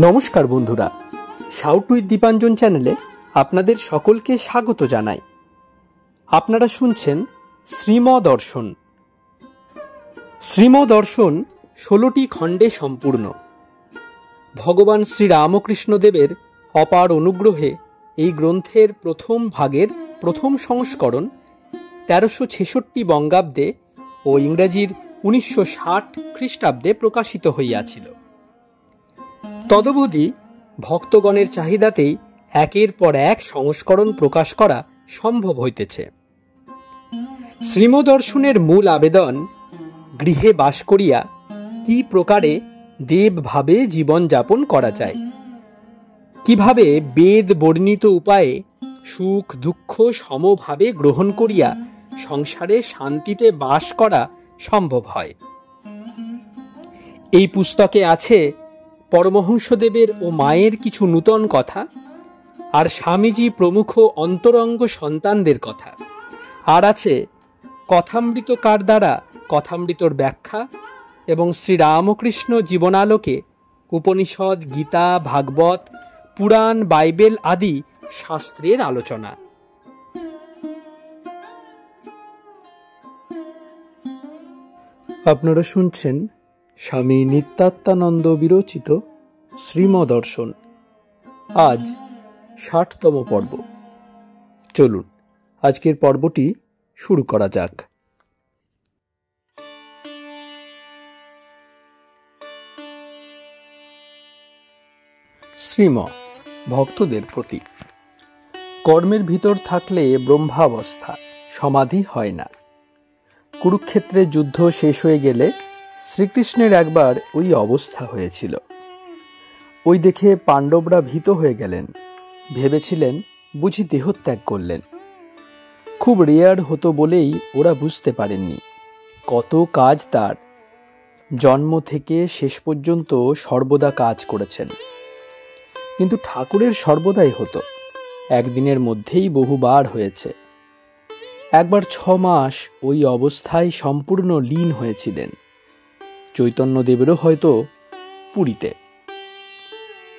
নমস্কার বন্ধুরা, shout with Dipanjan চ্যানেলে আপনাদের সকলকে স্বাগত জানাই। আপনারা শুনছেন শ্রীমদর্শন। শ্রীমদর্শন 16টি খণ্ডে সম্পূর্ণ। ভগবান শ্রীরামকৃষ্ণদেবের অপার অনুগ্রহে এই গ্রন্থের প্রথম ভাগের প্রথম সংস্করণ 1366 বঙ্গাব্দে ও ইংরেজির 1960 খ্রিস্টাব্দে প্রকাশিত হইয়াছিল। তদবধি ভক্তগণের চাহিদাতেই একের পর এক সংস্করণ প্রকাশ করা সম্ভব হইতেছে। শ্রীমদর্শনের মূল আবেদন, গৃহে বাস করিয়া কি প্রকারে দেবভাবে জীবনযাপন করা যায়, কিভাবে বেদ বর্ণিত উপায়ে সুখ দুঃখ সমভাবে গ্রহণ করিয়া সংসারে শান্তিতে বাস করা সম্ভব হয়। এই পুস্তকে আছে পরমহংসদেবের ও মায়ের কিছু নূতন কথা, আর স্বামীজি প্রমুখ অন্তরঙ্গ সন্তানদের কথা, আর আছে কথামৃতকার দ্বারা কথামৃতর ব্যাখ্যা এবং শ্রীরামকৃষ্ণ জীবনালোকে উপনিষদ, গীতা, ভাগবত, পুরাণ, বাইবেল আদি শাস্ত্রের আলোচনা। আপনারা শুনছেন স্বামী নিত্যাত্মানন্দ বিরচিত শ্রীমদর্শন। আজ 60তম পর্ব। চলুন আজকের পর্বটি শুরু করা যাক। শ্রীম ভক্তদের প্রতি। কর্মের ভিতর থাকলে ব্রহ্মাবস্থা, সমাধি হয় না। কুরুক্ষেত্রে যুদ্ধ শেষ হয়ে গেলে শ্রীকৃষ্ণের একবার ওই অবস্থা হয়েছিল। ওই দেখে পাণ্ডবরা ভীত হয়ে গেলেন, ভেবেছিলেন বুঝি দেহত্যাগ করলেন। খুব রেয়ার হতো বলেই ওরা বুঝতে পারেননি কত কাজ তার। জন্ম থেকে শেষ পর্যন্ত সর্বদা কাজ করেছেন, কিন্তু ঠাকুরের সর্বদাই হতো, একদিনের মধ্যেই বহুবার হয়েছে। একবার 6 মাস ওই অবস্থায় সম্পূর্ণ লীন হয়েছিলেন। চৈতন্যদেবেরও হয়তো পুরীতে।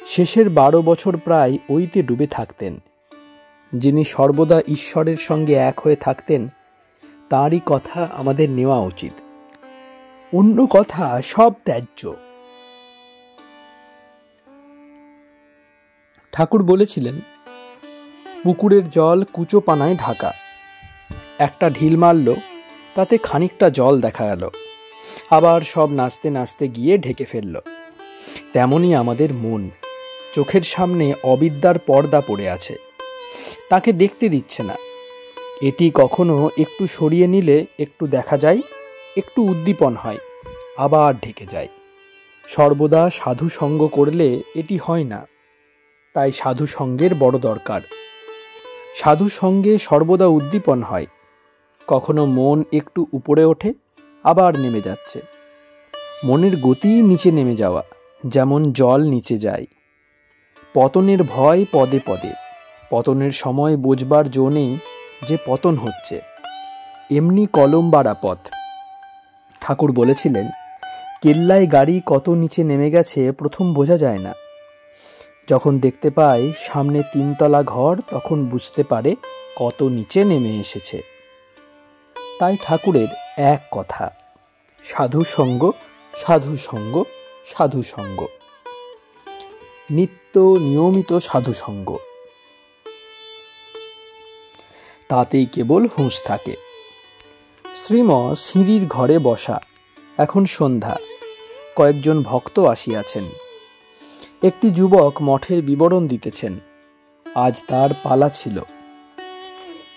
শেষের 12 বছর প্রায় ওইতে ডুবে থাকতেন। যিনি সর্বদা ঈশ্বরের সঙ্গে এক হয়ে থাকতেন, তাঁরই কথা আমাদের নেওয়া উচিত। অন্য কথা সব ত্যায্য। ঠাকুর বলেছিলেন, পুকুরের জল কুচো পানায় ঢাকা। একটা ঢিল মারল, তাতে খানিকটা জল দেখা গেল, আবার সব নাচতে নাচতে গিয়ে ঢেকে ফেলল। তেমনই আমাদের মন, চোখের সামনে অবিদ্যার পর্দা পড়ে আছে, তাকে দেখতে দিচ্ছে না। এটি কখনো একটু সরিয়ে নিলে একটু দেখা যায়, একটু উদ্দীপন হয়, আবার ঢেকে যায়। সর্বদা সাধু সঙ্গ করলে এটি হয় না, তাই সাধু সঙ্গের বড় দরকার। সাধু সঙ্গে সর্বদা উদ্দীপন হয়, কখনো মন একটু উপরে ওঠে, আবার নেমে যাচ্ছে। মনের গতি নিচে নেমে যাওয়া, যেমন জল নিচে যায়। পতনের ভয় পদে পদে, পতনের সময় বুঝবার জো নেই যে পতন হচ্ছে। এমনি কলম বাড়া পথ। ঠাকুর বলেছিলেন, কেল্লায় গাড়ি কত নিচে নেমে গেছে প্রথম বোঝা যায় না। যখন দেখতে পায় সামনে 3 তলা ঘর, তখন বুঝতে পারে কত নিচে নেমে এসেছে। তাই ঠাকুরের এক কথা, সাধু সঙ্গ, সাধু সঙ্গ, সাধু সঙ্গ, নিত্য নিয়মিত সাধু সঙ্গ। তাতেই কেবল হুঁশ থাকে। শ্রীম সিঁড়ির ঘরে বসা। এখন সন্ধ্যা। কয়েকজন ভক্ত আসিয়াছেন। একটি যুবক মঠের বিবরণ দিতেছেন। আজ তার পালা ছিল।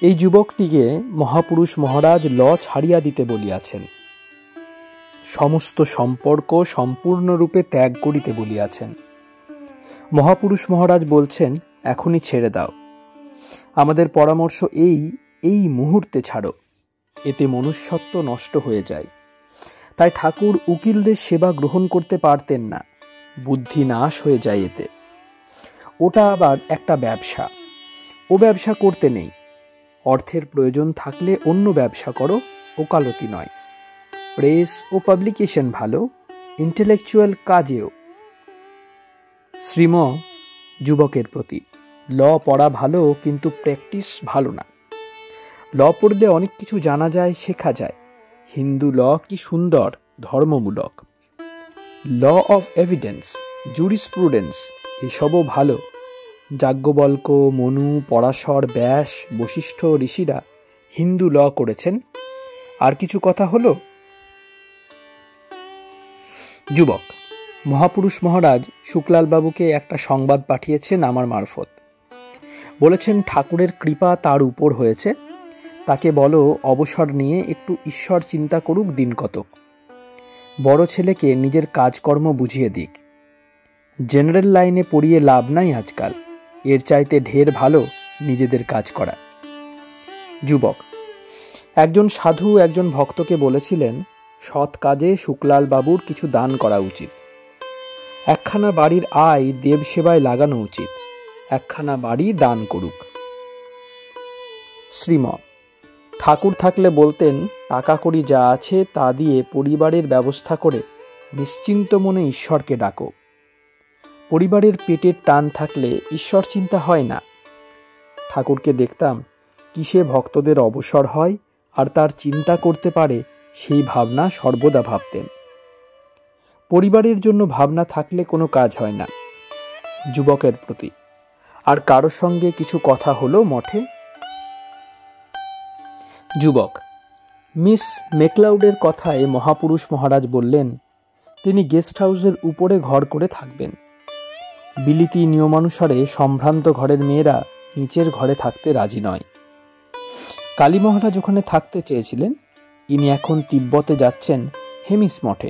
এই যুবকটিকে মহাপুরুষ মহারাজ ছাড়িয়া দিতে বলিয়াছেন। সমস্ত সম্পর্ক সম্পূর্ণরূপে ত্যাগ করিতে বলিয়াছেন। মহাপুরুষ মহারাজ বলছেন, এখনই ছেড়ে দাও। আমাদের পরামর্শ এই মুহূর্তে ছাড়ো, এতে মনুষ্যত্ব নষ্ট হয়ে যায়। তাই ঠাকুর উকিলদের সেবা গ্রহণ করতে পারতেন না, বুদ্ধি নাশ হয়ে যায় এতে। ওটা আবার একটা ব্যবসা, ও ব্যবসা করতে নেই। অর্থের প্রয়োজন থাকলে অন্য ব্যবসা করো, ওকালতি নয়। প্রেস ও পাবলিকেশন ভালো, ইন্টেলেকচুয়াল কাজেও। শ্রীম যুবকের প্রতি, ল পড়া ভালো, কিন্তু প্র্যাকটিস ভালো না। ল পড়লে অনেক কিছু জানা যায়, শেখা যায়। হিন্দু ল কি সুন্দর, ধর্মমূলক। ল অফ এভিডেন্স, জুরিসপ্রুডেন্স এসবও ভালো। যাজ্ঞবল্ক্য, মনু, পরাশর, ব্যাস, বশিষ্ঠ ঋষিরা হিন্দু ল করেছেন। আর কিছু কথা হলো? যুবক, মহাপুরুষ মহারাজ শুক্লাল বাবুকে একটা সংবাদ পাঠিয়েছেন আমার মারফত। বলেছেন ঠাকুরের কৃপা তার উপর হয়েছে, তাকে বলো অবসর নিয়ে একটু ঈশ্বর চিন্তা করুক দিন কতক। বড় ছেলেকে নিজের কাজকর্ম বুঝিয়ে দিক। জেনারেল লাইনে পড়িয়ে লাভ নাই আজকাল, এর চাইতে ঢের ভালো নিজেদের কাজ করা। যুবক, একজন সাধু একজন ভক্তকে বলেছিলেন সৎ কাজে শুক্লাল বাবুর কিছু দান করা উচিত। একখানা বাড়ির আয় দেব সেবায় লাগানো উচিত, একখানা বাড়ি দান করুক। শ্রীম ঠাকুর থাকলে বলতেন টাকা কড়ি যা আছে তা দিয়ে পরিবারের ব্যবস্থা করে নিশ্চিন্ত মনে ঈশ্বরকে ডাকো। পরিবারের পেটের টান থাকলে ঈশ্বর চিন্তা হয় না। ঠাকুরকে দেখতাম কিসে ভক্তদের অবসর হয় আর তার চিন্তা করতে পারে, সেই ভাবনা সর্বদা ভাবতেন। পরিবারের জন্য ভাবনা থাকলে কোনো কাজ হয় না। যুবকের প্রতি, আর কারো সঙ্গে কিছু কথা হলো মঠে? যুবক, মিস মেকলাউডের কথায় মহাপুরুষ মহারাজ বললেন তিনি গেস্ট হাউসের উপরে ঘর করে থাকবেন। বিলিতি নিয়মানুসারে সম্ভ্রান্ত ঘরের মেয়েরা নিচের ঘরে থাকতে রাজি নয়। কালী মহারাজ ওখানে থাকতে চেয়েছিলেন। ইনি এখন তিব্বতে যাচ্ছেন হেমিস মঠে।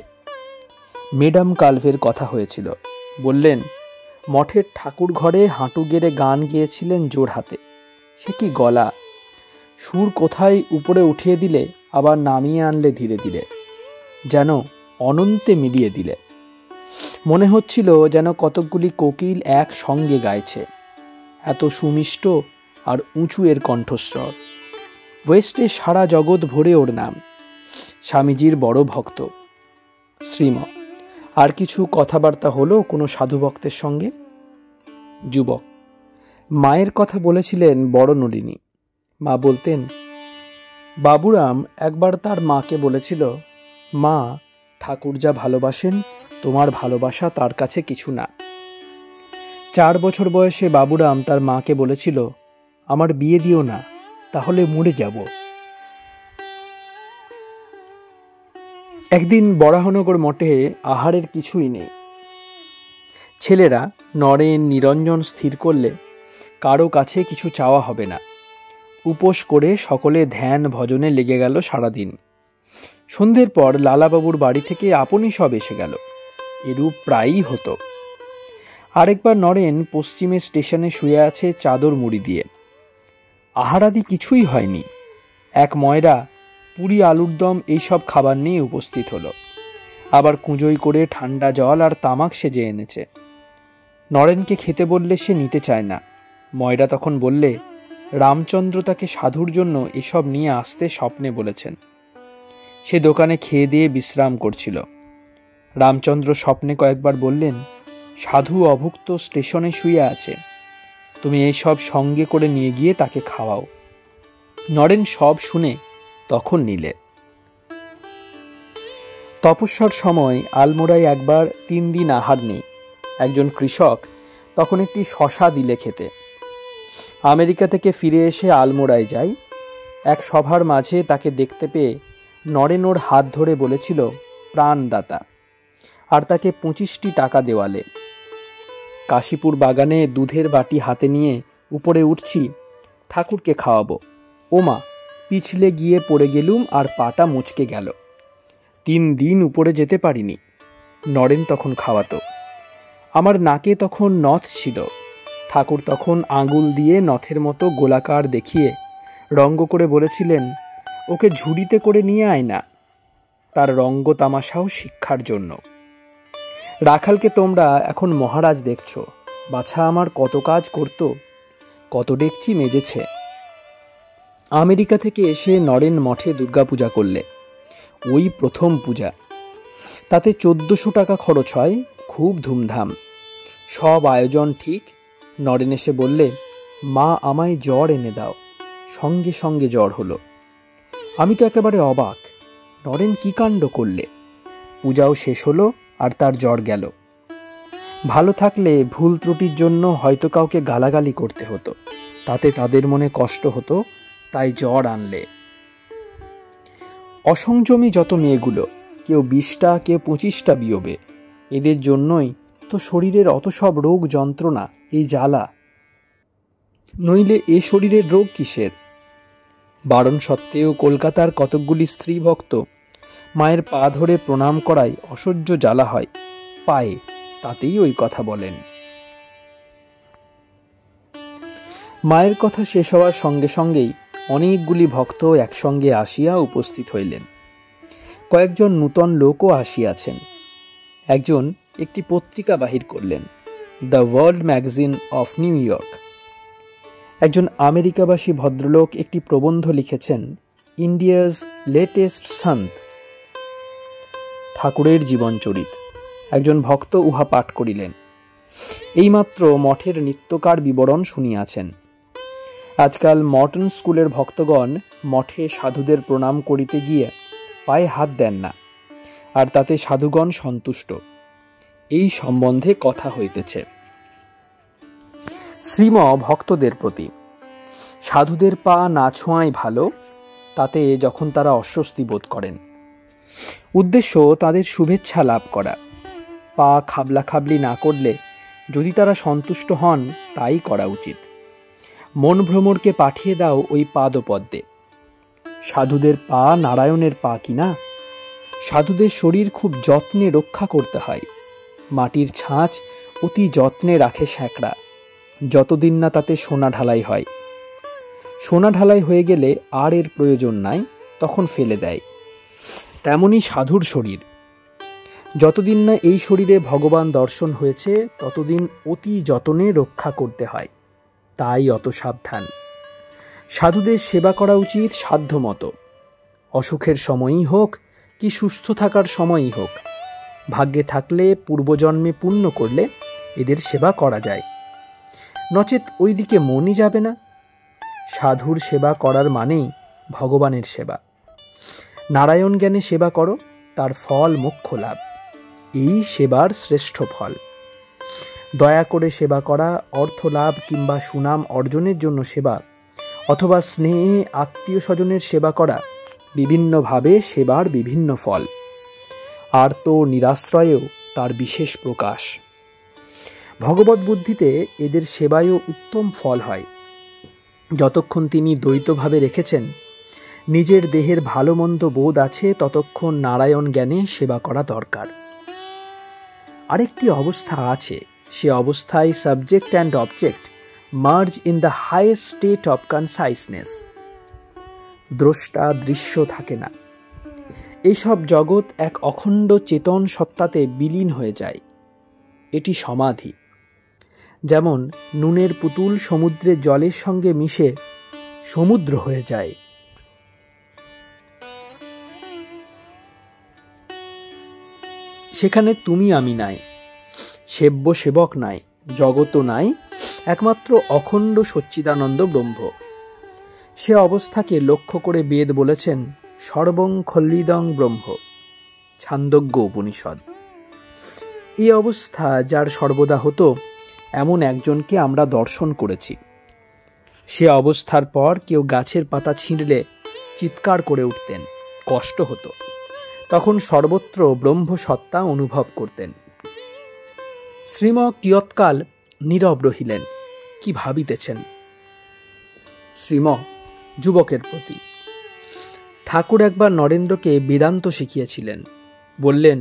ম্যাডাম কালভের কথা হয়েছিল। বললেন মঠের ঠাকুর ঘরে হাঁটু গেড়ে গান গেয়েছিলেন জোর হাতে। সে কি গলা! সুর কোথায় উপরে উঠিয়ে দিলে আবার নামিয়ে আনলে ধীরে ধীরে, যেন অনন্তে মিলিয়ে দিলে। মনে হচ্ছিল যেন কতকগুলি কোকিল এক সঙ্গে গাইছে। এত সুমিষ্ট আর উঁচু এর কণ্ঠস্বর। ওয়েস্টে সারা জগৎ ভরে ওর নাম। স্বামীজির বড় ভক্ত। শ্রীম আর কিছু কথাবার্তা হলো কোনো সাধু ভক্তের সঙ্গে? যুবক, মায়ের কথা বলেছিলেন বড় নলিনী। মা বলতেন বাবুরাম একবার তার মাকে বলেছিল, মা, ঠাকুর যা ভালোবাসেন তোমার ভালোবাসা তার কাছে কিছু না। 4 বছর বয়সে বাবুরাম তার মাকে বলেছিল, আমার বিয়ে দিও না, তাহলে মরে যাব। একদিন বরাহনগর মঠে আহারের কিছুই নেই। ছেলেরা নরেন নিরঞ্জন স্থির করলে কারো কাছে কিছু চাওয়া হবে না। উপোস করে সকলে ধ্যান ভজনে লেগে গেল সারাদিন। সন্ধ্যের পর লালাবাবুর বাড়ি থেকে আপনি সব এসে গেল। এরূপ প্রায়ই হতো। আরেকবার নরেন পশ্চিমে স্টেশনে শুয়ে আছে চাদর মুড়ি দিয়ে। আহারাদি কিছুই হয়নি। এক ময়রা পুরি আলুর দম এইসব খাবার নিয়ে উপস্থিত হলো। আবার কুঁজোই করে ঠান্ডা জল আর তামাক সেজে এনেছে। নরেনকে খেতে বললে সে নিতে চায় না। ময়রা তখন বললে রামচন্দ্র তাকে সাধুর জন্য এসব নিয়ে আসতে স্বপ্নে বলেছেন। সে দোকানে খেয়ে দিয়ে বিশ্রাম করছিল। রামচন্দ্র স্বপ্নে কয়েকবার বললেন, সাধু অভুক্ত স্টেশনে শুয়ে আছে, তুমি এইসব সঙ্গে করে নিয়ে গিয়ে তাকে খাওয়াও। নরেন সব শুনে তখন নিলে। তপস্যার সময় আলমোড়ায় একবার 3 দিন আহার নেই। একজন কৃষক তখন একটি শশা দিলে খেতে। আমেরিকা থেকে ফিরে এসে আলমোড়ায় যাই। এক সভার মাঝে তাকে দেখতে পেয়ে নরেন ওর হাত ধরে বলেছিল প্রাণদাতা, আর তাকে 25টি টাকা দেওয়ালে। কাশীপুর বাগানে দুধের বাটি হাতে নিয়ে উপরে উঠছি, ঠাকুরকে খাওয়াবো। ওমা, পিছলে গিয়ে পড়ে গেলুম আর পাটা মুচকে গেল। 3 দিন উপরে যেতে পারিনি। নরেন তখন খাওয়াতো। আমার নাকে তখন নথ ছিল। ঠাকুর তখন আঙুল দিয়ে নথের মতো গোলাকার দেখিয়ে রঙ্গ করে বলেছিলেন, ওকে ঝুড়িতে করে নিয়ে আয় না। তার রঙ্গ তামাশাও শিক্ষার জন্য। রাখালকে তোমরা এখন মহারাজ দেখছ, বাছা আমার কত কাজ করত, কত ডেকচি মেজেছে। আমেরিকা থেকে এসে নরেন মঠে দুর্গাপূজা করলে। ওই প্রথম পূজা। তাতে 1400 টাকা খরচ হয়, খুব ধুমধাম। সব আয়োজন ঠিক। নরেন এসে বললে, মা আমায় জ্বর এনে দাও। সঙ্গে সঙ্গে জ্বর হলো। আমি তো একেবারে অবাক, নরেন কি কাণ্ড করলে। পূজাও শেষ হলো আর তার জ্বর গেল। ভালো থাকলে ভুল ত্রুটির জন্য হয়তো কাউকে গালাগালি করতে হতো, তাতে তাদের মনে কষ্ট হতো, তাই জ্বর আনলে। অসংযমী যত মেয়েগুলো, কেউ 20টা কেউ 25টা বিয়োবে, এদের জন্যই তো শরীরের অত সব রোগ যন্ত্রণা, এই জ্বালা। নইলে এ শরীরের রোগ কিসের? বারণ সত্ত্বেও কলকাতার কতকগুলি স্ত্রী ভক্ত মায়ের পা ধরে প্রণাম করায় অসহ্য জ্বালা হয় পায়ে, তাতেই ওই কথা বলেন। মায়ের কথা শেষ হওয়ার সঙ্গে সঙ্গেই অনেকগুলি ভক্ত একসঙ্গে আসিয়া উপস্থিত হইলেন। কয়েকজন নূতন লোকও আসিয়াছেন। একজন একটি পত্রিকা বাহির করলেন, the world magazine of new York. একজন আমেরিকাবাসী ভদ্রলোক একটি প্রবন্ধ লিখেছেন, ইন্ডিয়াস লেটেস্ট সন্ত, ঠাকুরের জীবনচরিত। একজন ভক্ত উহা পাঠ করিলেন। এইমাত্র মঠের নিত্যকার বিবরণ শুনিয়াছেন। আজকাল মর্টন স্কুলের ভক্তগণ মঠে সাধুদের প্রণাম করিতে গিয়ে পায়ে হাত দেন না, আর তাতে সাধুগণ সন্তুষ্ট, এই সম্বন্ধে কথা হইতেছে। শ্রীম ভক্তদের প্রতি, সাধুদের পা না ছোঁয়াই ভালো, তাতে যখন তারা অস্বস্তি বোধ করেন। উদ্দেশ্য তাদের শুভেচ্ছা লাভ করা। পা খাবলা খাবলি না করলে যদি তারা সন্তুষ্ট হন, তাই করা উচিত। মন ভ্রমরকে পাঠিয়ে দাও ওই পাদপদ্মে। সাধুদের পা নারায়ণের পা কিনা। সাধুদের শরীর খুব যত্নে রক্ষা করতে হয়। মাটির ছাঁচ অতি যত্নে রাখে স্যাঁকড়া, যতদিন না তাতে সোনা ঢালাই হয়। সোনা ঢালাই হয়ে গেলে আর এর প্রয়োজন নাই, তখন ফেলে দেয়। তেমনি সাধুর শরীর, যতদিন না এই শরীরে ভগবান দর্শন হয়েছে, ততদিন অতি যতনে রক্ষা করতে হয়, তাই অত সাবধান। সাধুদের সেবা করা উচিত সাধ্যমতো, অসুখের সময়ই হোক কি সুস্থ থাকার সময়ই হোক। ভাগ্যে থাকলে পূর্বজন্মে পুণ্য করলে এদের সেবা করা যায়, নচেত ওই দিকে মনই যাবে না। সাধুর সেবা করার মানেই ভগবানের সেবা। নারায়ণ জ্ঞানে সেবা করো, তার ফল মোক্ষ লাভ, এই সেবার শ্রেষ্ঠ ফল। দয়া করে সেবা করা, অর্থ লাভ কিংবা সুনাম অর্জনের জন্য সেবা, অথবা স্নেহে আত্মীয় স্বজনের সেবা করা, বিভিন্নভাবে সেবার বিভিন্ন ফল। আর তো নিরাশ্রয়েও তার বিশেষ প্রকাশ। ভগবত বুদ্ধিতে এদের সেবায়ও উত্তম ফল হয়। যতক্ষণ তিনি দ্বৈতভাবে রেখেছেন, নিজের দেহের ভালো মন্দ বোধ আছে, ততক্ষণ নারায়ণ জ্ঞানে সেবা করা দরকার। আরেকটি অবস্থা আছে, সে অবস্থায় subject and object merge in the highest state of consciousness. দ্রষ্টা দৃশ্য থাকে না, এইসব জগৎ এক অখণ্ড চেতন সত্তাতে বিলীন হয়ে যায়। এটি সমাধি। যেমন নুনের পুতুল সমুদ্রের জলের সঙ্গে মিশে সমুদ্র হয়ে যায়। সেখানে তুমি আমি নাই, সেব্য সেবক নাই, জগৎ নাই, একমাত্র অখণ্ড সচ্চিদানন্দ ব্রহ্ম। সে অবস্থাকে লক্ষ্য করে বেদ বলেছেন, সর্বং খল্লিদং ব্রহ্ম, ছান্দোগ্য উপনিষদ। এই অবস্থা যার সর্বদা হতো, এমন একজনকে আমরা দর্শন করেছি। সে অবস্থার পর কেউ গাছের পাতা ছিঁড়লে চিৎকার করে উঠতেন, কষ্ট হতো। তখন সর্বত্র ব্রহ্মসত্তা অনুভব করতেন। শ্রীম কিয়ৎকাল নীরব রহিলেন, কি ভাবিতেছেন। শ্রীম যুবকের প্রতি, ঠাকুর একবার নরেন্দ্রকে বেদান্ত শিখিয়েছিলেন। বললেন,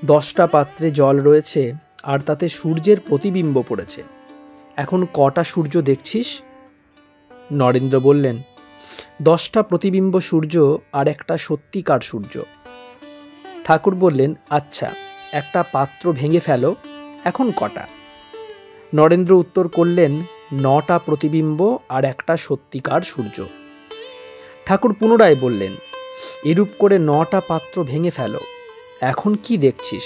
10টা পাত্রে জল রয়েছে, আর তাতে সূর্যের প্রতিবিম্ব পড়েছে। এখন কটা সূর্য দেখছিস? নরেন্দ্র বললেন, 10টা প্রতিবিম্ব সূর্য আর একটা সত্যিকার সূর্য। ঠাকুর বললেন, আচ্ছা, একটা পাত্র ভেঙে ফেলো, এখন কটা? নরেন্দ্র উত্তর করলেন, 9টা প্রতিবিম্ব আর একটা সত্যিকার সূর্য। ঠাকুর পুনরায় বললেন, এরূপ করে 9টা পাত্র ভেঙে ফেলো, এখন কি দেখছিস?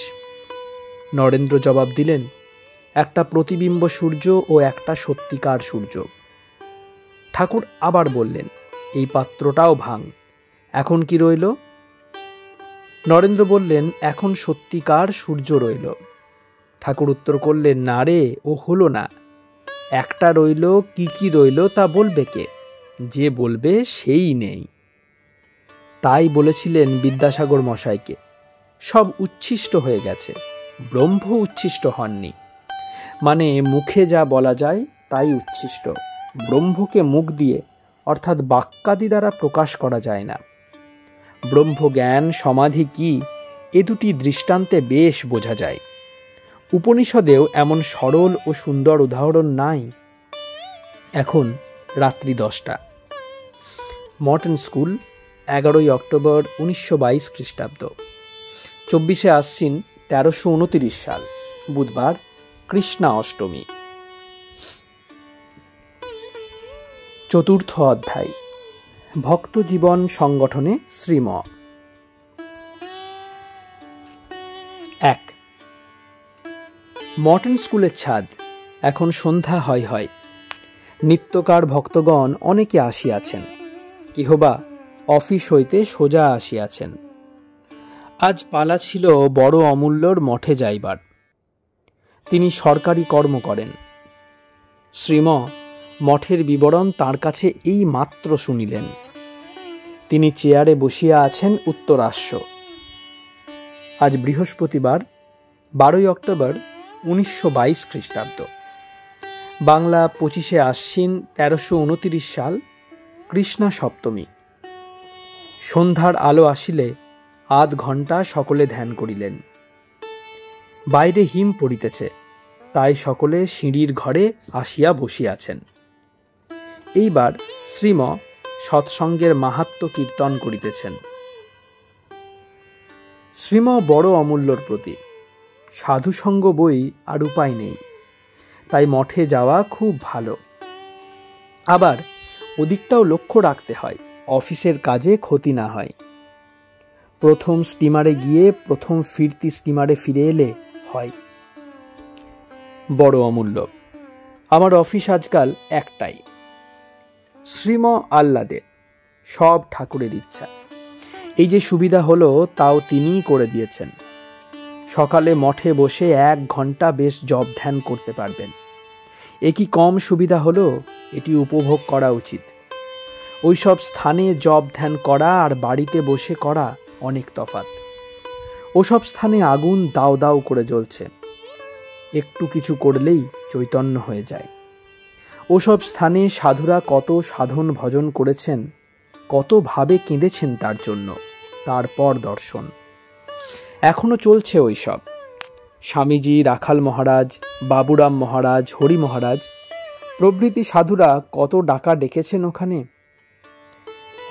নরেন্দ্র জবাব দিলেন, একটা প্রতিবিম্ব সূর্য ও একটা সত্যিকার সূর্য। ঠাকুর আবার বললেন, এই পাত্রটাও ভাঙ, এখন কি রইল? নরেন্দ্র বললেন, এখন সত্যিকার সূর্য রইল। ঠাকুর উত্তর করলেন, না রে, ও হলো না। একটা রইল, কি রইল তা বলবে কে? যে বলবে সেই নেই। তাই বলেছিলেন বিদ্যাসাগর মশাইকে, সব উচ্ছিষ্ট হয়ে গেছে, ব্রহ্ম উচ্ছিষ্ট হননি। মানে মুখে যা বলা যায় তাই উচ্ছিষ্ট, ব্রহ্মকে মুখ দিয়ে অর্থাৎ বাক্যাদি দ্বারা প্রকাশ করা যায় না। ব্রহ্মজ্ঞান সমাধি কি, এ দুটি দৃষ্টান্তে বেশ বোঝা যায়। উপনিষদেও এমন সরল ও সুন্দর উদাহরণ নাই। এখন রাত্রি 10টা। মর্টন স্কুল, 11ই অক্টোবর 1922 খ্রিস্টাব্দ, 24শে আশ্বিন 1329 সাল, বুধবার, কৃষ্ণা অষ্টমী। চতুর্থ অধ্যায়, ভক্ত জীবন সংগঠনে শ্রীম। 1। মর্টন স্কুলের ছাদ। এখন সন্ধ্যা হয়। নিত্যকার ভক্তগণ অনেকে আসিয়াছেন, কেহবা অফিস হইতে সোজা আসিয়াছেন। আজ পালা ছিল বড় অমূল্যর মঠে যাইবার। তিনি সরকারি কর্ম করেন। শ্রীম মঠের বিবরণ তাঁর কাছে এই মাত্র শুনিলেন। তিনি চেয়ারে বসিয়া আছেন উত্তরাস্য। আজ বৃহস্পতিবার, 12ই অক্টোবর 1922 খ্রিস্টাব্দ, বাংলা 25শে আশ্বিন 1329 সাল, কৃষ্ণা সপ্তমী। সন্ধ্যার আলো আসিলে আধ ঘণ্টা সকলে ধ্যান করিলেন। বাইরে হিম পড়িতেছে, তাই সকলে সিঁড়ির ঘরে আসিয়া বসিয়াছেন। এইবার শ্রীম সৎসঙ্গের মাহাত্ম্য কীর্তন করিতেছেন। শ্রীম বড় অমূল্যর প্রতি। সাধুসঙ্গ বই আর উপায় নেই, তাই মঠে যাওয়া খুব ভালো। আবার ওদিকটাও লক্ষ্য রাখতে হয়, অফিসের কাজে ক্ষতি না হয়। প্রথম স্টিমারে গিয়ে প্রথম ফিরতি স্টিমারে ফিরে এলে হয়। বড় অমূল্য। আমার অফিস আজকাল একটাই। শ্রীম আহ্লাদে, সব ঠাকুরের ইচ্ছা। এই যে সুবিধা হলো তাও তিনিই করে দিয়েছেন। সকালে মঠে বসে 1 ঘণ্টা বেশ জপ ধ্যান করতে পারবেন। এ কি কম সুবিধা হলো? এটি উপভোগ করা উচিত। ওই সব স্থানে জপ ধ্যান করা আর বাড়িতে বসে করা অনেক তফাৎ। ওসব স্থানে আগুন দাও দাও করে জ্বলছে, একটু কিছু করলেই চৈতন্য হয়ে যায়। ওসব স্থানে সাধুরা কত সাধন ভজন করেছেন, কত ভাবে কেঁদেছেন তার জন্য, তারপর দর্শন। এখনো চলছে ওই সব। স্বামীজি, রাখাল মহারাজ, বাবুরাম মহারাজ, হরি মহারাজ প্রভৃতি সাধুরা কত ডাকা ডেকেছেন ওখানে।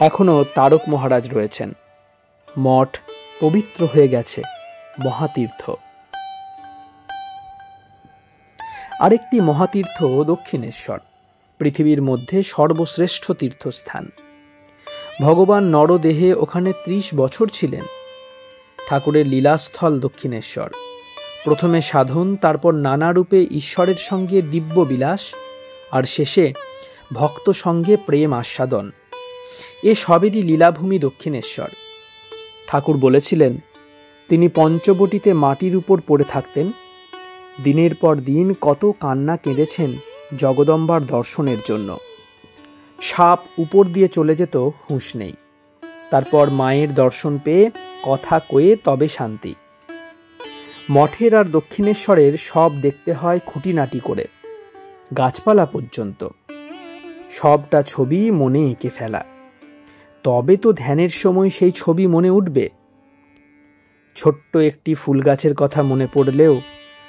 এখনো তারক মহারাজ রয়েছেন। মঠ পবিত্র হয়ে গেছে, মহাতীর্থ। আরেকটি মহাতীর্থ দক্ষিণেশ্বর, পৃথিবীর মধ্যে সর্বশ্রেষ্ঠ তীর্থস্থান। ভগবান নরদেহে ওখানে 30 বছর ছিলেন। ঠাকুরের লীলাস্থল দক্ষিণেশ্বর। প্রথমে সাধন, তারপর নানা রূপে ঈশ্বরের সঙ্গে দিব্য বিলাস, আর শেষে ভক্ত সঙ্গে প্রেম আস্বাদন। এ সবেরই লীলাভূমি দক্ষিণেশ্বর। ঠাকুর বলেছিলেন, তিনি পঞ্চবটিতে মাটির উপর পড়ে থাকতেন। দিনের পর দিন কত কান্না কেঁদেছেন জগদম্বার দর্শনের জন্য। সাপ উপর দিয়ে চলে যেত, হুঁশ নেই। তারপর মায়ের দর্শন পেয়ে কথা কয়ে তবে শান্তি। মঠের আর দক্ষিণেশ্বরের সব দেখতে হয় খুঁটিনাটি করে, গাছপালা পর্যন্ত। সবটা ছবি মনে এঁকে ফেলা, তবে তো ধ্যানের সময় সেই ছবি মনে উঠবে। ছোট্ট একটি ফুল গাছের কথা মনে পড়লেও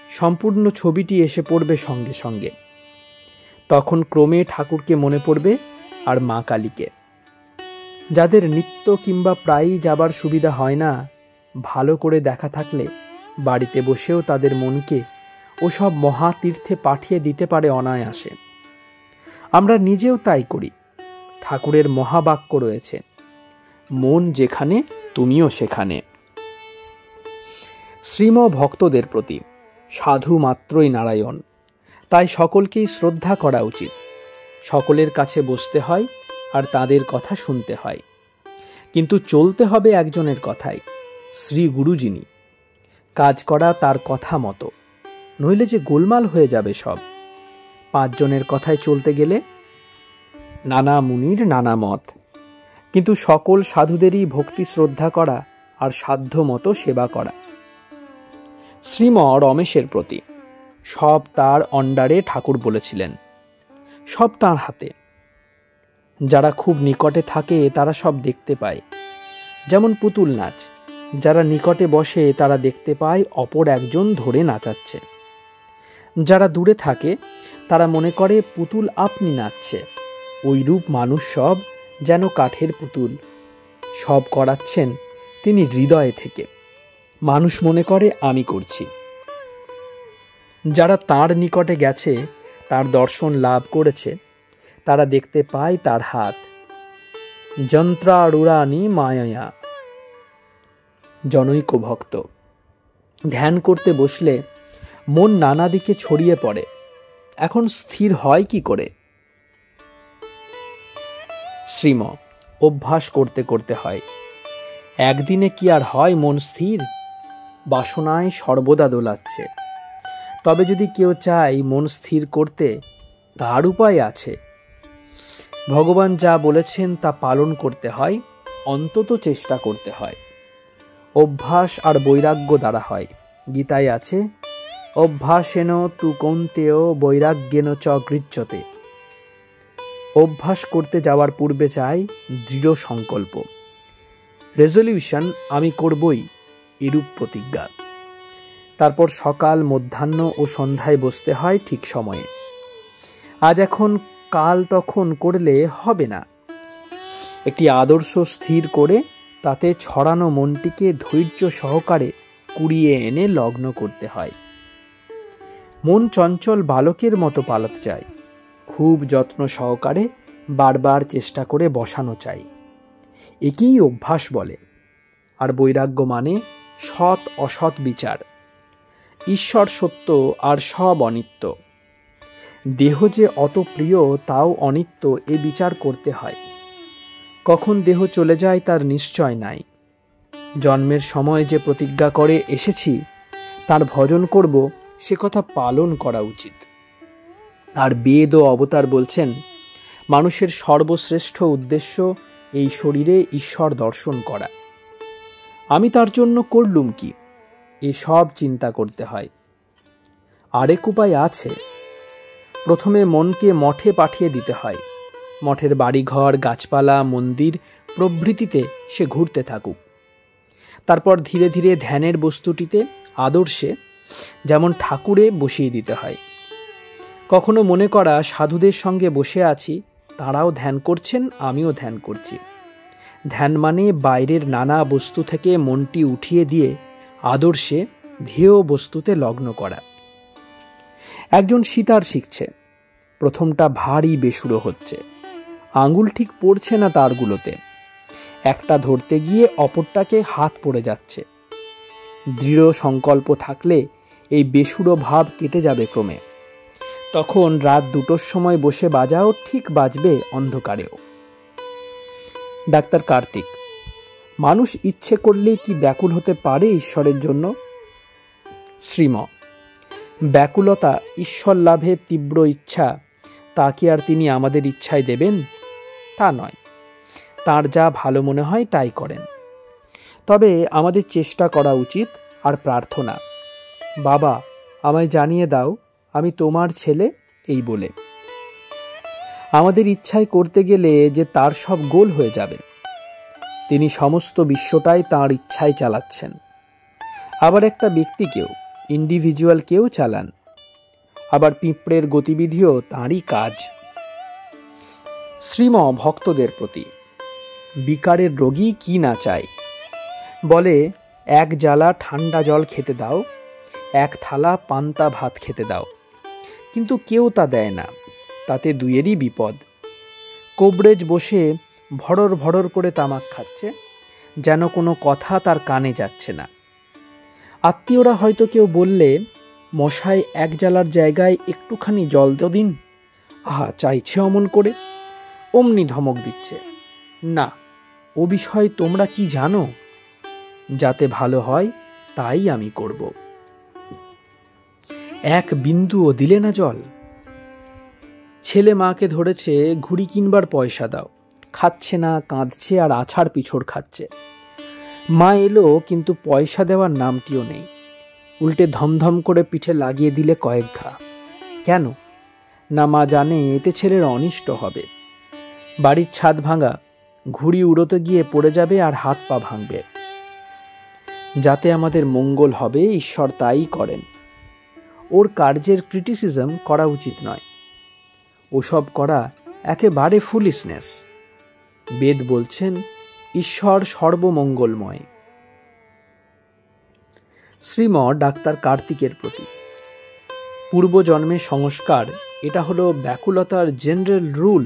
সম্পূর্ণ ছবিটি এসে পড়বে সঙ্গে সঙ্গে। তখন ক্রমে ঠাকুরকে মনে পড়বে আর মা কালীকে। যাদের নিত্য কিংবা প্রায়ই যাবার সুবিধা হয় না, ভালো করে দেখা থাকলে বাড়িতে বসেও তাদের মনকে ওসব মহাতীর্থে পাঠিয়ে দিতে পারে অনায়াসে। আমরা নিজেও তাই করি। ঠাকুরের মহাবাক্য রয়েছে, মন যেখানে তুমিও সেখানে। শ্রীম ভক্তদের প্রতি সাধু মাত্রই নারায়ণ, তাই সকলকেই শ্রদ্ধা করা উচিত। সকলের কাছে বসতে হয় আর তাদের কথা শুনতে হয়, কিন্তু চলতে হবে একজনের কথাই, শ্রী গুরু যিনি। কাজ করা তার কথা মতো, নইলে যে গোলমাল হয়ে যাবে সব। 5 জনের কথায় চলতে গেলে নানা মুনির নানা মত, কিন্তু সকল সাধুদেরই ভক্তি শ্রদ্ধা করা আর সাধ্য মতো সেবা করা। শ্রীম রমেশের প্রতি সব তার অন্ডারে ঠাকুর বলেছিলেন, সব তাঁর হাতে। যারা খুব নিকটে থাকে তারা সব দেখতে পায়, যেমন পুতুল নাচ। যারা নিকটে বসে তারা দেখতে পায় অপর একজন ধরে নাচাচ্ছে। যারা দূরে থাকে তারা মনে করে পুতুল আপনি নাচছে। ওইরূপ মানুষ সব যেন কাঠের পুতুল, সব করাচ্ছেন তিনি হৃদয়ে থেকে। মানুষ মনে করে আমি করছি। যারা তাঁর নিকটে গেছে, তার দর্শন লাভ করেছে, তারা দেখতে পায় তার হাত। যন্ত্রারুড়ানি মায়া। জনৈক ভক্ত ধ্যান করতে বসলে মন নানা দিকে ছড়িয়ে পড়ে, এখন স্থির হয় কি করে? শ্রীম অভ্যাস করতে করতে হয়। একদিনে কি আর হয় মন স্থির? বাসনায় সর্বদা দোলাচ্ছে। তবে যদি কেউ চায় মন স্থির করতে, তার উপায় আছে। ভগবান যা বলেছেন তা পালন করতে হয়, অন্তত চেষ্টা করতে হয়। অভ্যাস আর বৈরাগ্য দ্বারা হয়। গীতায় আছে, অভ্যাসেন তু কৌন্তেয় বৈরাগ্যেন চ গৃহ্যতে। অভ্যাস করতে যাওয়ার পূর্বে চাই দৃঢ় সংকল্প, রেজলিউশন, আমি করবই, এরূপ প্রতিজ্ঞা। তারপর সকাল, মধ্যাহ্ন ও সন্ধ্যায় বসতে হয় ঠিক সময়ে। আজ এখন কাল তখন করলে হবে না। একটি আদর্শ স্থির করে তাতে ছড়ানো মনটিকে ধৈর্য সহকারে কুড়িয়ে এনে লগ্ন করতে হয়। মন চঞ্চল বালকের মতো পালাতে চায়, খুব যত্ন সহকারে বারবার চেষ্টা করে বসানো চাই। একেই অভ্যাস বলে। আর বৈরাগ্য মানে সৎ অসৎ বিচার। ঈশ্বর সত্য আর সব অনিত্য। দেহ যে অত প্রিয় তাও অনিত্য, এ বিচার করতে হয়। কখন দেহ চলে যায় তার নিশ্চয় নাই। জন্মের সময় যে প্রতিজ্ঞা করে এসেছি তার ভজন করব, সে কথা পালন করা উচিত। আর বেদ ও অবতার বলছেন, মানুষের সর্বশ্রেষ্ঠ উদ্দেশ্য এই শরীরে ঈশ্বর দর্শন করা। আমি তার জন্য করলুম কি, এসব চিন্তা করতে হয়। আরেক উপায় আছে। প্রথমে মনকে মঠে পাঠিয়ে দিতে হয়। মঠের বাড়িঘর, গাছপালা, মন্দির প্রভৃতিতে সে ঘুরতে থাকুক। তারপর ধীরে ধীরে ধ্যানের বস্তুটিতে, আদর্শে, যেমন ঠাকুরে বসিয়ে দিতে হয়। কখনো মনে করা সাধুদের সঙ্গে বসে আছি, তারাও ধ্যান করছেন, আমিও ধ্যান করছি। ধ্যান মানে বাইরের নানা বস্তু থেকে মনটি উঠিয়ে দিয়ে আদর্শে, ধ্যেয় বস্তুতে লগ্ন করা। একজন সিতার শিখছে, প্রথমটা ভারী বেসুরো হচ্ছে, আঙুল ঠিক পড়ছে না তারগুলোতে। একটা ধরতে গিয়ে অপরটাকে হাত পড়ে যাচ্ছে। দৃঢ় সংকল্প থাকলে এই বেসুরো ভাব কেটে যাবে ক্রমে। তখন রাত 2টোর সময় বসে বাজাও, ঠিক বাজবে অন্ধকারেও। ডাক্তার কার্তিক, মানুষ ইচ্ছে করলেই কি ব্যাকুল হতে পারে ঈশ্বরের জন্য? শ্রীম ব্যাকুলতা ঈশ্বর লাভের তীব্র ইচ্ছা, তা কি আর তিনি আমাদের ইচ্ছায় দেবেন? তা নয়। তার যা ভালো মনে হয় তাই করেন। তবে আমাদের চেষ্টা করা উচিত আর প্রার্থনা, বাবা আমায় জানিয়ে দাও আমি তোমার ছেলে, এই বলে। আমাদের ইচ্ছায় করতে গেলে যে তার সব গোল হয়ে যাবে। তিনি সমস্ত বিশ্বটাই তাঁর ইচ্ছায় চালাচ্ছেন। আবার একটা ব্যক্তিকেও, ইন্ডিভিজুয়ালকেও চালান। আবার পিঁপড়ের গতিবিধিও তাঁরই কাজ। শ্রীম ভক্তদের প্রতি বিকারের রোগী কি না চায়। বলে, এক জালা ঠান্ডা জল খেতে দাও, এক থালা পান্তা ভাত খেতে দাও, কিন্তু কেউ তা দেয় না। তাতে দুয়েরই বিপদ। কোবরেজ বসে ভড়র ভড়র করে তামাক খাচ্ছে, যেন কোনো কথা তার কানে যাচ্ছে না। আত্মীয়রা হয়তো কেউ বললে, মশাই এক জ্বালার জায়গায় একটুখানি জল তো দিন। আহা, চাইছে অমন করে। অমনি ধমক দিচ্ছে, না, ও বিষয় তোমরা কি জানো? যাতে ভালো হয় তাই আমি করব। এক বিন্দুও দিলে না জল। ছেলে মাকে ধরেছে ঘুড়ি কিনবার পয়সা দাও, খাচ্ছে না, কাঁদছে আর আছাড় পিছড় খাচ্ছে। মা এলো, কিন্তু পয়সা দেওয়ার নামটিও নেই। উল্টে ধমধম করে পিঠে লাগিয়ে দিলে কয়েক ঘা। কেন? না মা জানে এতে ছেলের অনিষ্ট হবে। বাড়ির ছাদ ভাঙা, ঘুড়ি উড়োতে গিয়ে পড়ে যাবে আর হাত পা ভাঙবে। যাতে আমাদের মঙ্গল হবে ঈশ্বর তাই করেন। ওর কার্যের ক্রিটিসিজম করা উচিত নয়। ওসব করা একেবারে ফুলিশনেস। বেদ বলছেন ঈশ্বর সর্বমঙ্গলময়। শ্রীম ডাক্তার কার্তিকের প্রতি। পূর্বজন্মের সংস্কার, এটা হলো ব্যাকুলতার জেনারেল রুল।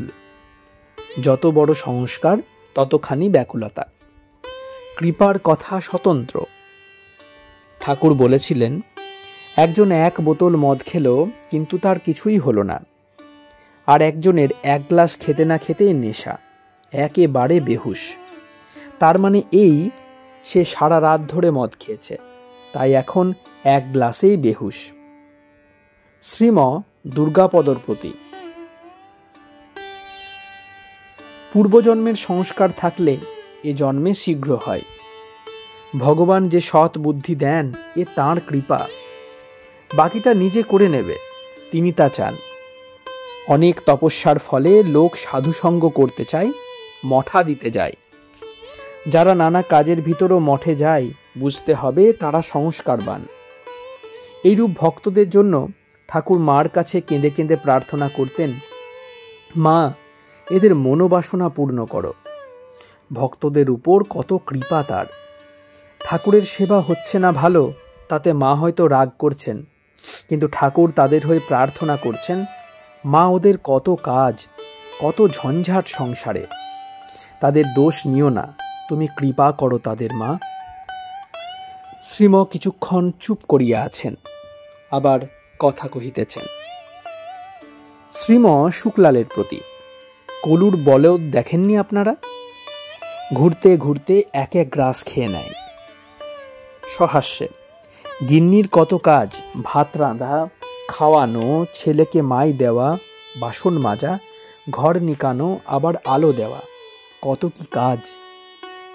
যত বড় সংস্কার ততখানি ব্যাকুলতা। কৃপার কথা স্বতন্ত্র। ঠাকুর বলেছিলেন, একজন এক বোতল মদ খেল, কিন্তু তার কিছুই হলো না। আর একজনের এক গ্লাস খেতে না খেতেই নেশা, একেবারে বেহুশ। তার মানে এই, সে সারা রাত ধরে মদ খেয়েছে, তাই এখন এক গ্লাসেই বেহুশ। শ্রীম দুর্গাপদর প্রতি। পূর্বজন্মের সংস্কার থাকলে এ জন্মে শীঘ্র হয়। ভগবান যে সৎ বুদ্ধি দেন, এ তাঁর কৃপা। বাকিটা নিজে করে নেবে, তিনি তা চান। অনেক তপস্যার ফলে লোক সাধুসঙ্গ করতে চায়, মঠা দিতে যায়। যারা নানা কাজের ভিতরও মঠে যায়, বুঝতে হবে তারা সংস্কারবান। এইরূপ ভক্তদের জন্য ঠাকুর মার কাছে কেঁদে কেঁদে প্রার্থনা করতেন, মা, এদের মনোবাসনা পূর্ণ করো। ভক্তদের উপর কত কৃপা তার। ঠাকুরের সেবা হচ্ছে না ভালো, তাতে মা হয়তো রাগ করছেন, কিন্তু ঠাকুর তাদের হয়ে প্রার্থনা করছেন, মা, ওদের কত কাজ, কত ঝঞ্ঝাট সংসারে। তাদের দোষ নিও না, তুমি কৃপা করো তাদের, মা। শ্রীম কিছুক্ষণ চুপ করিয়া আছেন, আবার কথা কহিতেছেন। শ্রীম শুকলালের প্রতি। কলুর বলদ দেখেননি আপনারা? ঘুরতে ঘুরতে এক এক গ্রাস খেয়ে নেয়। সহাস্যে, গিন্নির কত কাজ, ভাত রাঁধা, খাওয়ানো, ছেলেকে মাই দেওয়া, বাসন মাজা, ঘর নিকানো, আবার আলো দেওয়া, কত কি কাজ।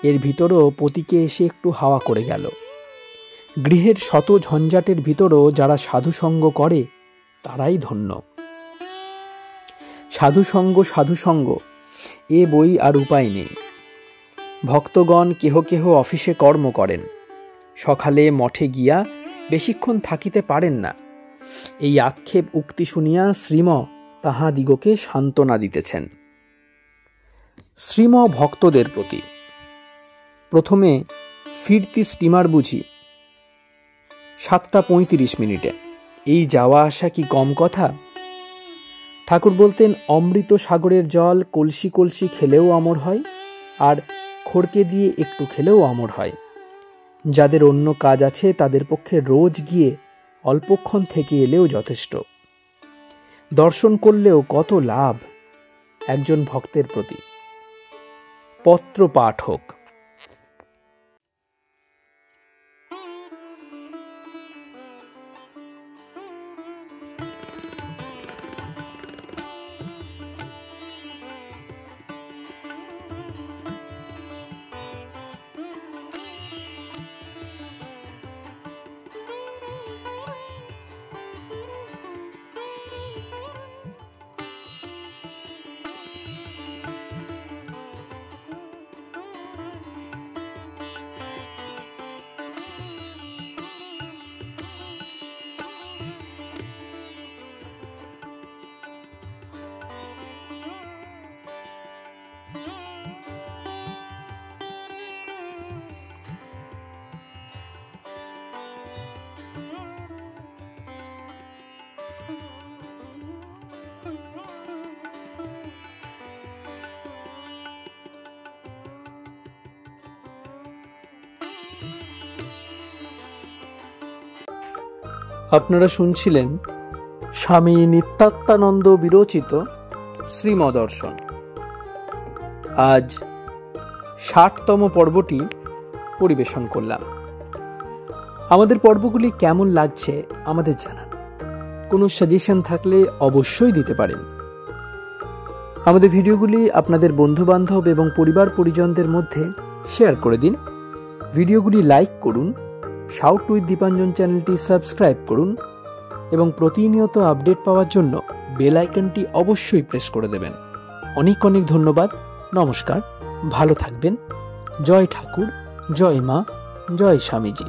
এর ভিতরও পতিকে এসে একটু হাওয়া করে গেল। গৃহের শত ঝঞ্ঝাটের ভিতরও যারা সাধুসঙ্গ করে, তারাই ধন্য। সাধুসঙ্গ সাধুসঙ্গ, এ বই আর উপায় নেই। ভক্তগণ কেহ কেহ অফিসে কর্ম করেন, সকালে মঠে গিয়া বেশিক্ষণ থাকিতে পারেন না। এই আক্ষেপ উক্তি শুনিয়া শ্রীম তাহাদিগকে সান্ত্বনা দিতেছেন। শ্রীম ভক্তদের প্রতি। প্রথমে ফিরতি স্টিমার বুঝি 7:35, এই যাওয়া আসা কি কম কথা? ঠাকুর বলতেন, অমৃত সাগরের জল কলসি কলসি খেলেও অমর হয়, আর খড়কে দিয়ে একটু খেলেও অমর হয়। যাদের অন্য কাজ আছে তাদের পক্ষে রোজ গিয়ে অল্পক্ষণ থেকে এলেও যথেষ্ট। দর্শন করলেও কত লাভ। একজন ভক্তের প্রতি। পত্র পাঠক। আপনারা শুনছিলেন স্বামী নিত্যাত্মানন্দ বিরচিত শ্রীমদর্শন। আজ ৬০তম পর্বটি পরিবেশন করলাম। আমাদের পর্বগুলি কেমন লাগছে আমাদের জানান। কোনো সাজেশন থাকলে অবশ্যই দিতে পারেন। আমাদের ভিডিওগুলি আপনাদের বন্ধুবান্ধব এবং পরিবার পরিজনদের মধ্যে শেয়ার করে দিন। ভিডিওগুলি লাইক করুন, শাউট উইথ দীপাঞ্জন চ্যানেলটি সাবস্ক্রাইব করুন এবং প্রতিনিয়ত আপডেট পাওয়ার জন্য বেল আইকনটি অবশ্যই প্রেস করে দেবেন। অনেক অনেক ধন্যবাদ। নমস্কার, ভালো থাকবেন। জয় ঠাকুর, জয় মা, জয় স্বামীজি।